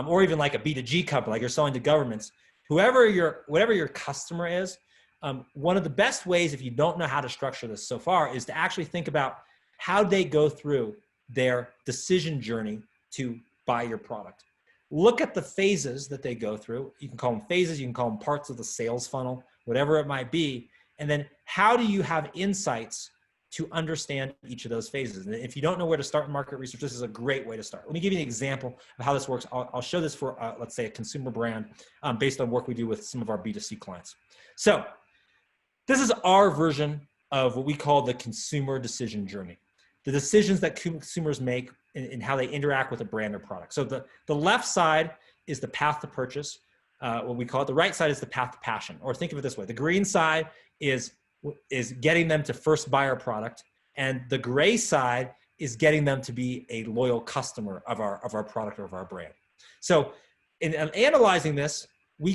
or even like a B2G company, like you're selling to governments, whatever your customer is, one of the best ways, if you don't know how to structure this so far, is to actually think about how they go through their decision journey to buy your product. Look at the phases that they go through. You can call them phases, you can call them parts of the sales funnel, whatever it might be. And then how do you have insights to understand each of those phases? And if you don't know where to start in market research, this is a great way to start. Let me give you an example of how this works. I'll show this for, let's say, a consumer brand based on work we do with some of our B2C clients. So this is our version of what we call the consumer decision journey. The decisions that consumers make in how they interact with a brand or product. So the left side is the path to purchase, what we call it. The right side is the path to passion, or think of it this way. The green side is getting them to first buy our product, and the gray side is getting them to be a loyal customer of our product or of our brand. So in analyzing this, we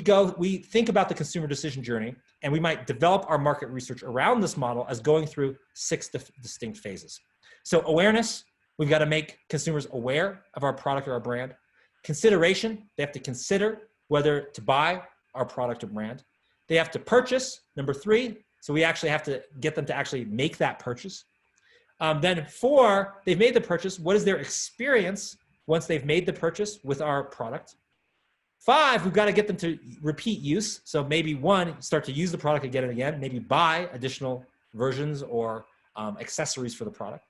think about the consumer decision journey, and we might develop our market research around this model as going through 6 distinct phases. So awareness, we've got to make consumers aware of our product or our brand. Consideration, they have to consider whether to buy our product or brand. They have to purchase, number 3. So we actually have to get them to actually make that purchase. Then 4, they've made the purchase. What is their experience once they've made the purchase with our product? 5, we've got to get them to repeat use. So maybe 1, start to use the product again and again, maybe buy additional versions or accessories for the product.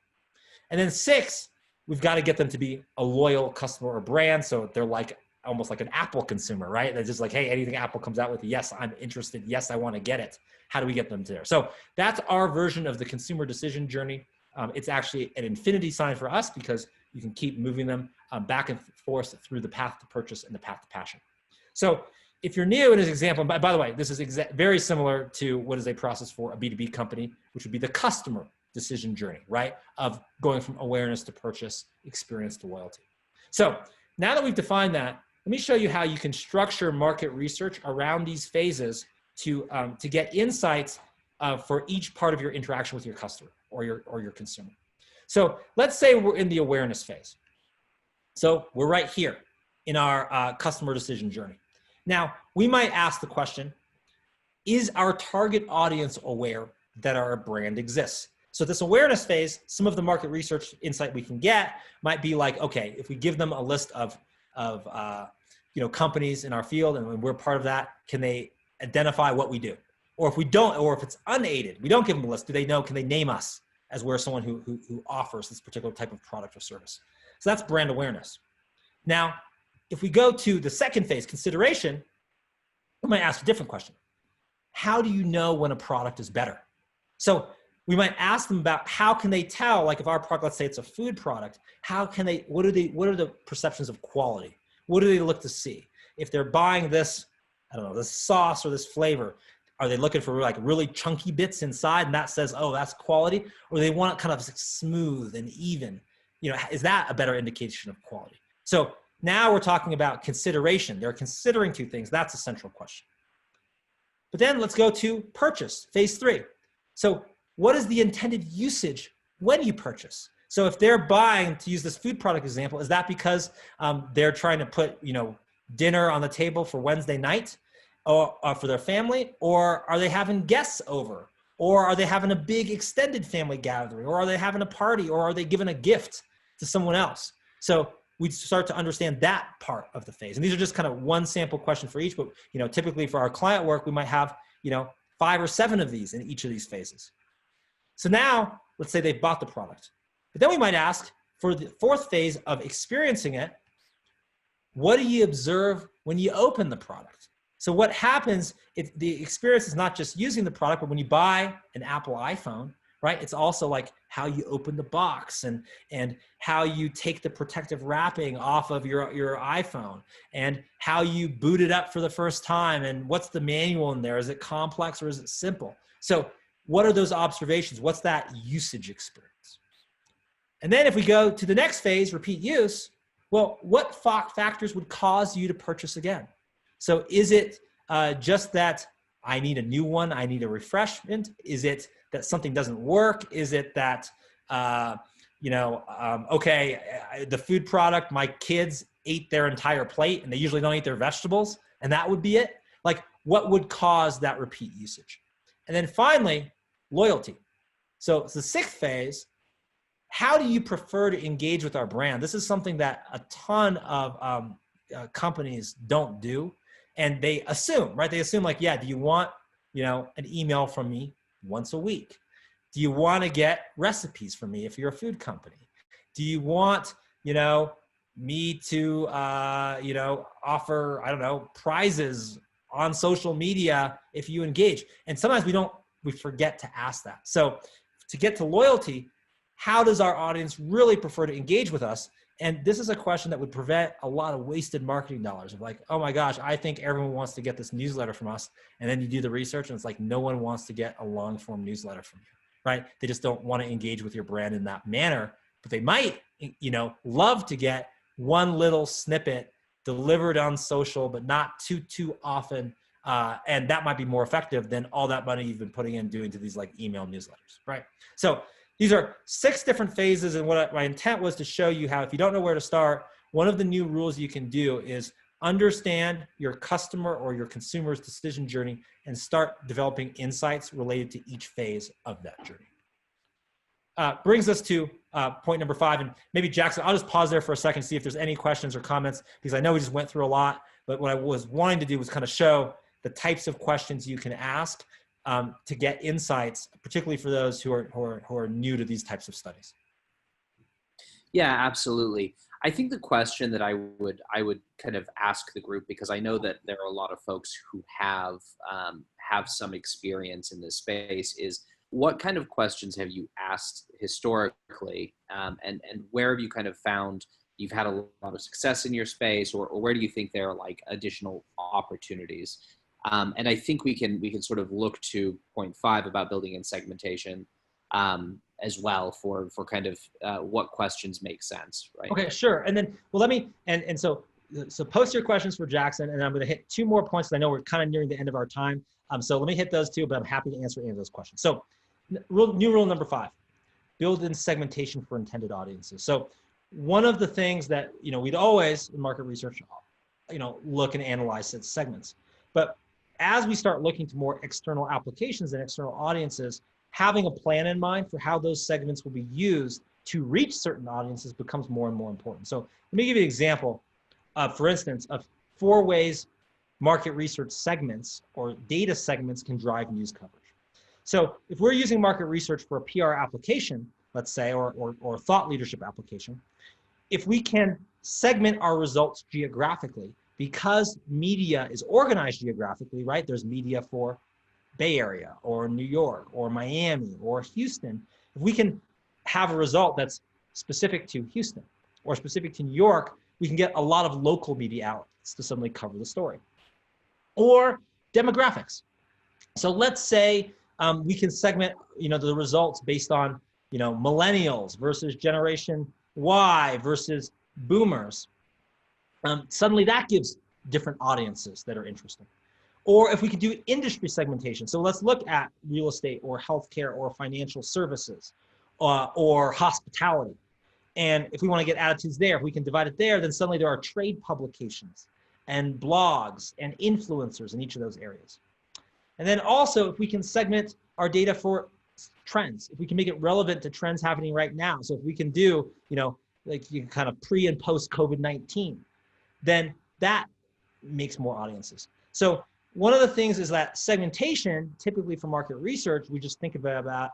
And then 6, we've got to get them to be a loyal customer or brand. So they're like almost like an Apple consumer, right? They're just like, hey, anything Apple comes out with, yes, I'm interested. Yes, I want to get it. How do we get them there? So that's our version of the consumer decision journey. It's actually an infinity sign for us because you can keep moving them back and forth through the path to purchase and the path to passion. So if you're new in this example, by the way, this is very similar to what is a process for a B2B company, which would be the customer decision journey, right? Of going from awareness to purchase, experience to loyalty. So now that we've defined that, let me show you how you can structure market research around these phases to get insights for each part of your interaction with your customer or your consumer. So let's say we're in the awareness phase. So we're right here in our customer decision journey. Now, we might ask the question, is our target audience aware that our brand exists? So this awareness phase, some of the market research insight we can get might be like, okay, if we give them a list of companies in our field and when we're part of that, can they identify what we do? Or if we don't, or if it's unaided, we don't give them a list, do they know, can they name us as we're someone who offers this particular type of product or service? So that's brand awareness. Now, if we go to the second phase, consideration, we might ask a different question. How do you know when a product is better? So we might ask them about how can they tell, like if our product, let's say it's a food product, how can they, what are the perceptions of quality? What do they look to see? If they're buying this, I don't know, this sauce or this flavor, are they looking for like really chunky bits inside and that says, oh, that's quality? Or they want it kind of smooth and even? Is that a better indication of quality? So now we're talking about consideration. They're considering two things. That's a central question. But then let's go to purchase, phase 3. So what is the intended usage when you purchase? So if they're buying, to use this food product example, is that because they're trying to put dinner on the table for Wednesday night or for their family? Or are they having guests over? Or are they having a big extended family gathering? Or are they having a party? Or are they giving a gift to someone else? So we start to understand that part of the phase. And these are just kind of one sample question for each, but typically for our client work, we might have 5 or 7 of these in each of these phases. So now let's say they've bought the product, but then we might ask for the 4th phase of experiencing it, what do you observe when you open the product? So what happens, the experience is not just using the product, but when you buy an Apple iPhone, right? It's also like how you open the box and how you take the protective wrapping off of your iPhone and how you boot it up for the first time and what's the manual in there? Is it complex or is it simple? So what are those observations? What's that usage experience? And then if we go to the next phase, repeat use, well, what factors would cause you to purchase again? So is it just that I need a new one, I need a refreshment? Is it that something doesn't work? Is it that, the food product, my kids ate their entire plate and they usually don't eat their vegetables and that would be it? Like what would cause that repeat usage? And then finally, loyalty. So it's the 6th phase. How do you prefer to engage with our brand? This is something that a ton of companies don't do. And they assume, right? They assume like, yeah, do you want, an email from me once a week? Do you want to get recipes from me if you're a food company? Do you want, me to, offer, I don't know, prizes on social media if you engage? And sometimes we forget to ask that. So to get to loyalty, how does our audience really prefer to engage with us? And this is a question that would prevent a lot of wasted marketing dollars of like, oh my gosh, I think everyone wants to get this newsletter from us. And then you do the research and it's like, no one wants to get a long form newsletter from you, right? They just don't want to engage with your brand in that manner, but they might, love to get one little snippet delivered on social, but not too often. And that might be more effective than all that money you've been putting in doing to these like email newsletters, right? So these are 6 different phases, and what my intent was to show you how, if you don't know where to start, one of the new rules you can do is understand your customer or your consumer's decision journey and start developing insights related to each phase of that journey. Brings us to point number 5, and maybe Jackson, I'll just pause there for a second, see if there's any questions or comments, because I know we just went through a lot, but what I was wanting to do was kind of show the types of questions you can ask to get insights, particularly for those who are new to these types of studies. Yeah, absolutely. I think the question that I would kind of ask the group, because I know that there are a lot of folks who have some experience in this space, is what kind of questions have you asked historically, and where have you kind of found you've had a lot of success in your space, or where do you think there are like additional opportunities? And I think we can sort of look to point 5 about building in segmentation as well for kind of what questions make sense, right? Okay, sure. And then, well, let me, so post your questions for Jackson, and I'm going to hit 2 more points. I know we're kind of nearing the end of our time. So let me hit those 2, but I'm happy to answer any of those questions. So new rule number 5, build in segmentation for intended audiences. So one of the things that, we'd always in market research look and analyze its segments. But as we start looking to more external applications and external audiences, having a plan in mind for how those segments will be used to reach certain audiences becomes more and more important. So let me give you an example, for instance, of 4 ways market research segments or data segments can drive news coverage. So if we're using market research for a PR application, let's say, or thought leadership application, if we can segment our results geographically, because media is organized geographically, right? There's media for Bay Area or New York or Miami or Houston. If we can have a result that's specific to Houston or specific to New York, we can get a lot of local media outlets to suddenly cover the story. Or demographics. So let's say we can segment, the results based on, millennials versus Generation Y versus boomers. Suddenly that gives different audiences that are interesting. Or if we could do industry segmentation. So let's look at real estate or healthcare or financial services or hospitality. And if we want to get attitudes there, if we can divide it there, then suddenly there are trade publications and blogs and influencers in each of those areas. And then also, if we can segment our data for trends, if we can make it relevant to trends happening right now. So if we can do, like you kind of pre and post COVID-19, then that makes more audiences. So one of the things is that segmentation, typically for market research, we just think about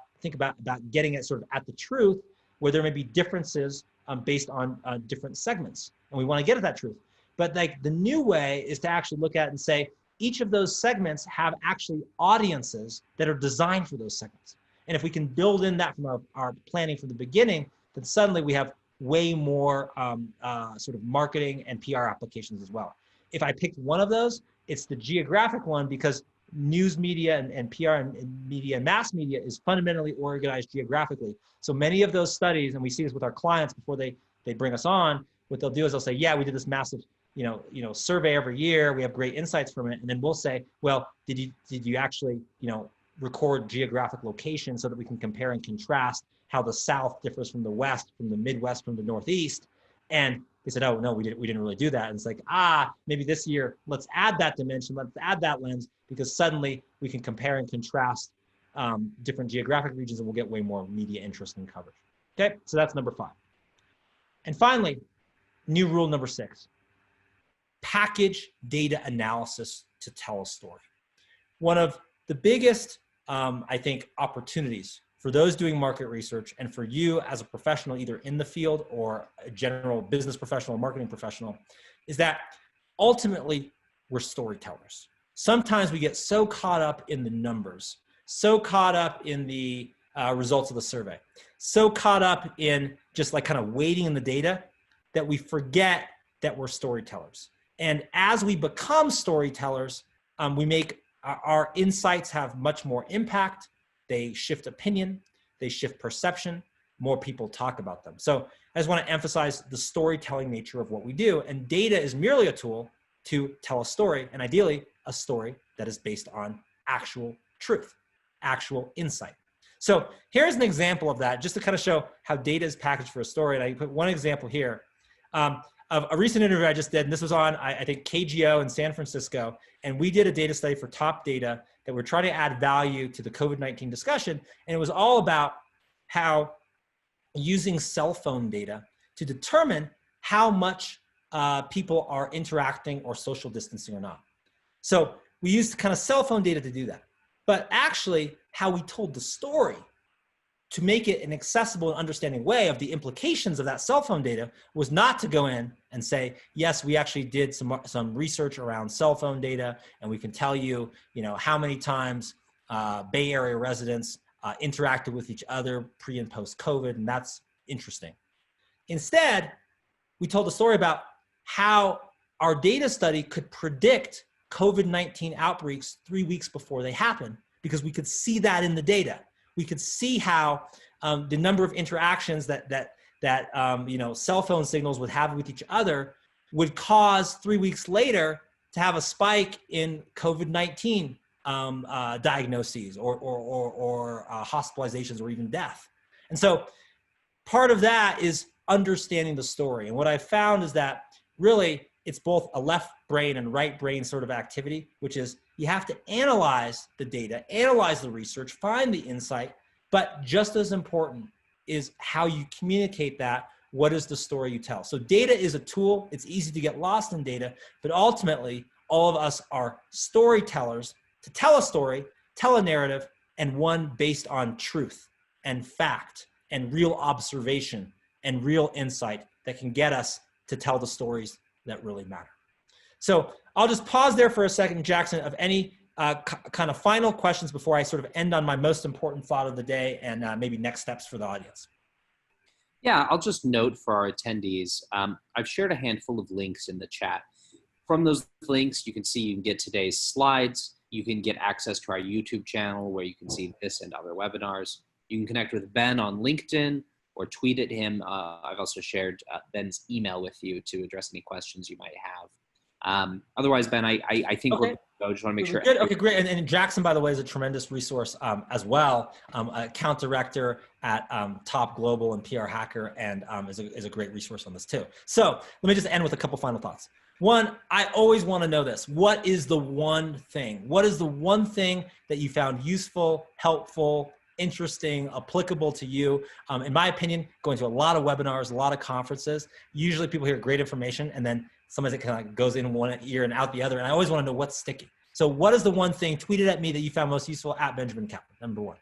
getting it sort of at the truth, where there may be differences based on different segments, and we want to get at that truth. But like the new way is to actually look at it and say, each of those segments have actually audiences that are designed for those segments. And if we can build in that from our planning from the beginning, then suddenly we have way more sort of marketing and PR applications as well. If I picked one of those, it's the geographic one, because news media and PR and media and mass media is fundamentally organized geographically. So many of those studies, and we see this with our clients before they bring us on, what they'll do is they'll say, yeah, we did this massive survey every year. We have great insights from it. And then we'll say, well, did you actually, record geographic location so that we can compare and contrast how the South differs from the West, from the Midwest, from the Northeast? And they said, oh, no, we didn't really do that. And it's like, maybe this year, let's add that dimension, let's add that lens, because suddenly we can compare and contrast different geographic regions, and we'll get way more media interest and coverage. Okay, so that's number 5. And finally, new rule number 6, package data analysis to tell a story. One of the biggest, I think, opportunities for those doing market research and for you as a professional, either in the field or a general business professional or marketing professional, is that ultimately we're storytellers. Sometimes we get so caught up in the numbers, so caught up in the results of the survey, so caught up in just like kind of waiting in the data that we forget that we're storytellers. And as we become storytellers, we make our insights have much more impact. They shift opinion, they shift perception, more people talk about them. So I just want to emphasize the storytelling nature of what we do. And data is merely a tool to tell a story, and ideally a story that is based on actual truth, actual insight. So here's an example of that, just to kind of show how data is packaged for a story. And I put one example here of a recent interview I just did, and this was on, I think, KGO in San Francisco. And we did a data study for Top Data that we're trying to add value to the COVID-19 discussion. And it was all about how using cell phone data to determine how much people are interacting or social distancing or not. So we used kind of cell phone data to do that. But actually, how we told the story to make it an accessible and understanding way of the implications of that cell phone data was not to go in and say, yes, we actually did some research around cell phone data, and we can tell you, how many times Bay Area residents interacted with each other pre and post COVID, and that's interesting. Instead, we told a story about how our data study could predict COVID-19 outbreaks 3 weeks before they happen, because we could see that in the data. We could see how the number of interactions that cell phone signals would have with each other would cause 3 weeks later to have a spike in COVID-19 diagnoses or hospitalizations or even death. And so part of that is understanding the story. And what I found is that really it's both a left brain and right brain sort of activity, which is you have to analyze the data, analyze the research, find the insight, but just as important is how you communicate that. What is the story you tell? So data is a tool. It's easy to get lost in data, but ultimately all of us are storytellers to tell a story, tell a narrative, and one based on truth and fact and real observation and real insight that can get us to tell the stories that really matter. So I'll just pause there for a second, Jackson, of any kind of final questions before I sort of end on my most important thought of the day and maybe next steps for the audience. Yeah, I'll just note for our attendees, I've shared a handful of links in the chat. From those links, you can see you can get today's slides. You can get access to our YouTube channel where you can see this and other webinars. You can connect with Ben on LinkedIn or tweet at him. I've also shared Ben's email with you to address any questions you might have. Otherwise, Ben, I think Okay. I just want to make sure. Good. Okay, great. And Jackson, by the way, is a tremendous resource as well. Account director at Top Global and PR Hacker, and is a great resource on this too. So let me just end with a couple final thoughts. One, I always want to know this. What is the one thing? What is the one thing that you found useful, helpful, interesting, applicable to you? In my opinion, going to a lot of webinars, a lot of conferences, usually people hear great information and then sometimes it kind of goes in one ear and out the other. And I always want to know what's sticking. So what is the one thing tweeted at me that you found most useful at Benjamin Kaplan? Number one.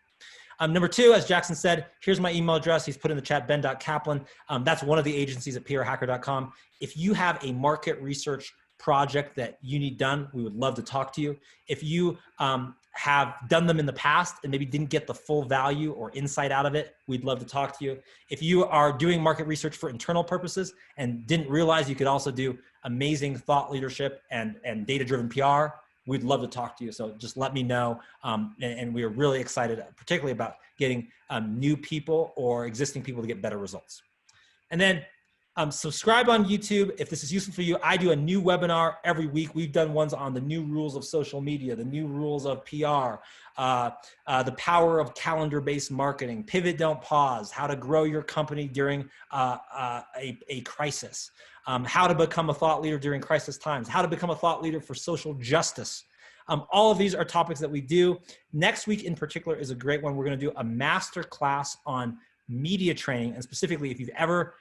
Number two, as Jackson said, here's my email address. He's put in the chat, ben.kaplan. That's one of the agencies at prhacker.com. If you have a market research project that you need done, we would love to talk to you. If you have done them in the past and maybe didn't get the full value or insight out of it, we'd love to talk to you. If you are doing market research for internal purposes and didn't realize you could also do amazing thought leadership and data-driven PR, we'd love to talk to you. So just let me know. And we are really excited, particularly about getting new people or existing people to get better results. And then subscribe on YouTube. If this is useful for you, I do a new webinar every week. We've done ones on the new rules of social media, the new rules of PR, the power of calendar-based marketing, pivot, don't pause, how to grow your company during a crisis, how to become a thought leader during crisis times, how to become a thought leader for social justice. All of these are topics that we do. Next week in particular is a great one. We're going to do a master class on media training, and specifically if you've ever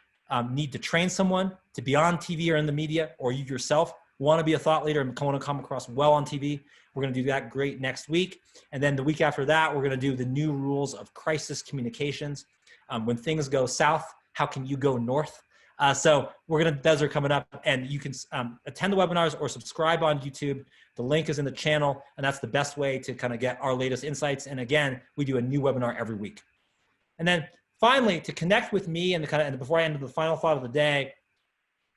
need to train someone to be on TV or in the media, or you yourself want to be a thought leader and want to come across well on TV, we're going to do that great next week. And then the week after that, we're going to do the new rules of crisis communications. When things go south, how can you go north? So those are coming up, and you can attend the webinars or subscribe on YouTube. The link is in the channel, and that's the best way to kind of get our latest insights. And again, we do a new webinar every week. And then finally, to connect with me and before I end the final thought of the day,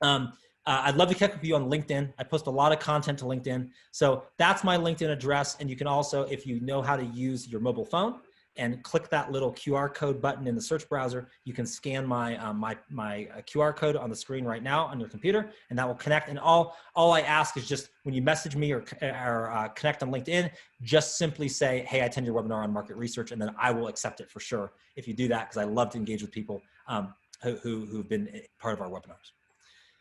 I'd love to connect with you on LinkedIn. I post a lot of content to LinkedIn. So that's my LinkedIn address. And you can also, if you know how to use your mobile phone and click that little QR code button in the search browser, you can scan my QR code on the screen right now on your computer, and that will connect. And all I ask is just when you message me or connect on LinkedIn, just simply say, hey, I attend your webinar on market research, and then I will accept it for sure if you do that, because I love to engage with people who've been part of our webinars.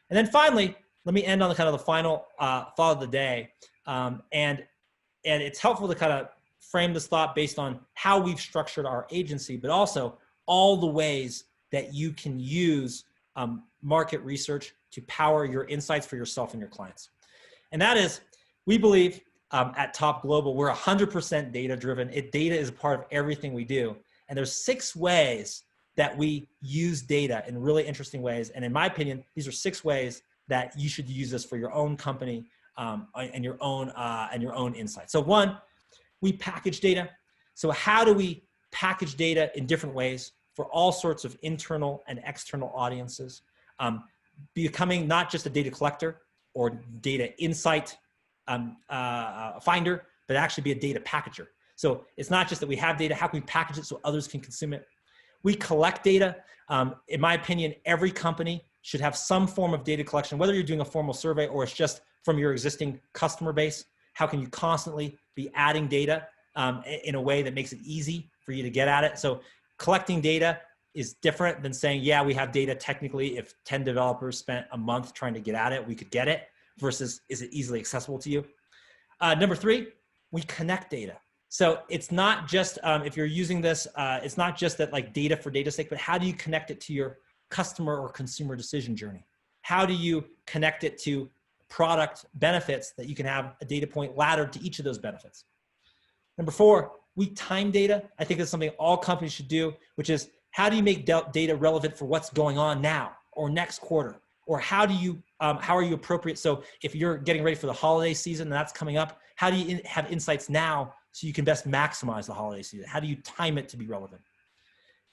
And then finally, let me end on the kind of the final thought of the day. And it's helpful to kind of frame this thought based on how we've structured our agency, but also all the ways that you can use market research to power your insights for yourself and your clients. And that is, we believe at Top Global, we're 100% data-driven. Data is a part of everything we do. And there's 6 ways that we use data in really interesting ways. And in my opinion, these are 6 ways that you should use this for your own company and your own insights. So one, we package data. So how do we package data in different ways for all sorts of internal and external audiences? Becoming not just a data collector or data insight finder, but actually be a data packager. So it's not just that we have data, how can we package it so others can consume it? We collect data. In my opinion, every company should have some form of data collection, whether you're doing a formal survey or it's just from your existing customer base. How can you constantly be adding data in a way that makes it easy for you to get at it? So collecting data is different than saying, yeah, we have data technically. If 10 developers spent a month trying to get at it, we could get it. versus is it easily accessible to you? Number three, we connect data. So it's not just, if you're using this, it's not just that like data for data's sake, but how do you connect it to your customer or consumer decision journey? How do you connect it to product benefits that you can have a data point laddered to each of those benefits? Number four, we time data. I think that's something all companies should do, which is how do you make data relevant for what's going on now or next quarter? Or how are you appropriate? So if you're getting ready for the holiday season and that's coming up, how do you have insights now so you can best maximize the holiday season? How do you time it to be relevant?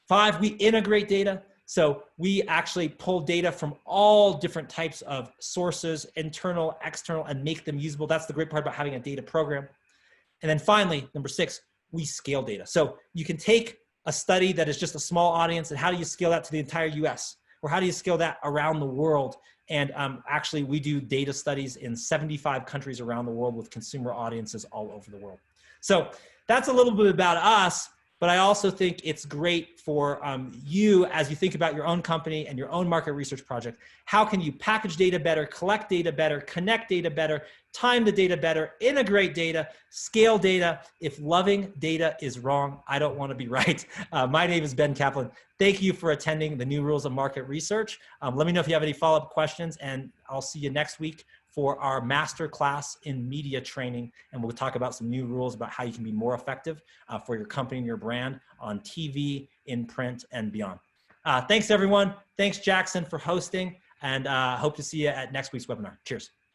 Five, we integrate data. So we actually pull data from all different types of sources, internal, external, and make them usable. That's the great part about having a data program. And then finally, number six, we scale data. So you can take a study that is just a small audience, and how do you scale that to the entire US? Or how do you scale that around the world? And actually, we do data studies in 75 countries around the world with consumer audiences all over the world. So that's a little bit about us, but I also think it's great for you as you think about your own company and your own market research project. How can you package data better, collect data better, connect data better, time the data better, integrate data, scale data? If loving data is wrong, I don't want to be right. My name is Ben Kaplan. Thank you for attending the New Rules of Market Research. Let me know if you have any follow-up questions, and I'll see you next week for our master class in media training. And we'll talk about some new rules about how you can be more effective for your company and your brand on TV, in print, and beyond. Thanks, everyone. Thanks, Jackson, for hosting, and hope to see you at next week's webinar. Cheers.